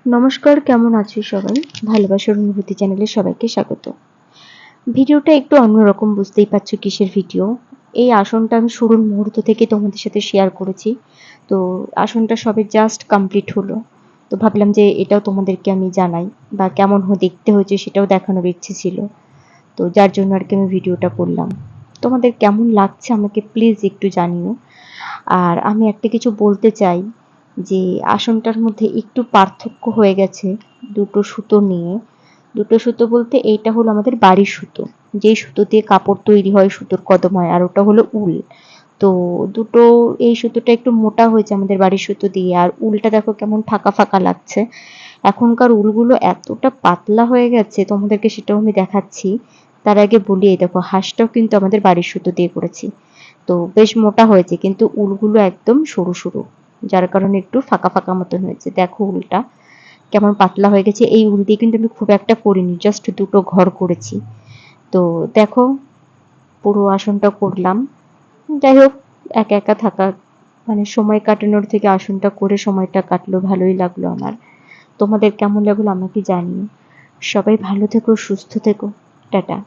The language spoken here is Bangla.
নমস্কার, কেমন আছো সবাই? ভালোবাসার অনুভূতি চ্যানেলে সবাইকে স্বাগত। ভিডিওটা একটু অন্যরকম, বুঝতেই পারছো কিসের ভিডিও। এই আসনটা আমি শুরুর মুহূর্ত থেকে তোমাদের সাথে শেয়ার করেছি। তো আসনটা সবে জাস্ট কমপ্লিট হলো। তো ভাবলাম যে এটাও তোমাদেরকে আমি জানাই, বা কেমন দেখতে হয়েছে সেটাও দেখানোর ইচ্ছে ছিল। তো যার জন্য আর কি আমি ভিডিওটা করলাম। তোমাদের কেমন লাগছে আমাকে প্লিজ একটু জানিও। আর আমি একটা কিছু বলতে চাই যে আসনটার মধ্যে একটু পার্থক্য হয়ে গেছে দুটো সুতো নিয়ে। দুটো সুতো বলতে এইটা হলো আমাদের বাড়ির সুতো, যেই সুতো দিয়ে কাপড় তৈরি হয়, সুতোর কদম হয়, আর ওটা হলো উল। তো দুটো, এই সুতোটা একটু মোটা হয়েছে আমাদের বাড়ির সুতো দিয়ে, আর উলটা দেখো কেমন ফাঁকা ফাঁকা লাগছে। এখনকার উলগুলো এতটা পাতলা হয়ে গেছে, তোমাদেরকে সেটাও আমি দেখাচ্ছি। তার আগে বলি, এই দেখো হাঁসটাও কিন্তু আমাদের বাড়ির সুতো দিয়ে করেছি। তো বেশ মোটা হয়েছে, কিন্তু উলগুলো একদম সরু সরু, যার কারণে একটু ফাঁকা ফাঁকা মতন হয়েছে। দেখো উলটা কেমন পাতলা হয়ে গেছে। এই উল দিয়ে কিন্তু আমি খুব একটা করিনি, জাস্ট দুটো ঘর করেছি। তো দেখো পুরো আসনটা করলাম। যাই হোক, একা একা থাকা মানে সময় কাটানোর থেকে আসনটা করে সময়টা কাটলো, ভালোই লাগলো আমার। তোমাদের কেমন লাগলো আমাকে জানিও। সবাই ভালো থেকো, সুস্থ থেকো। টাটা।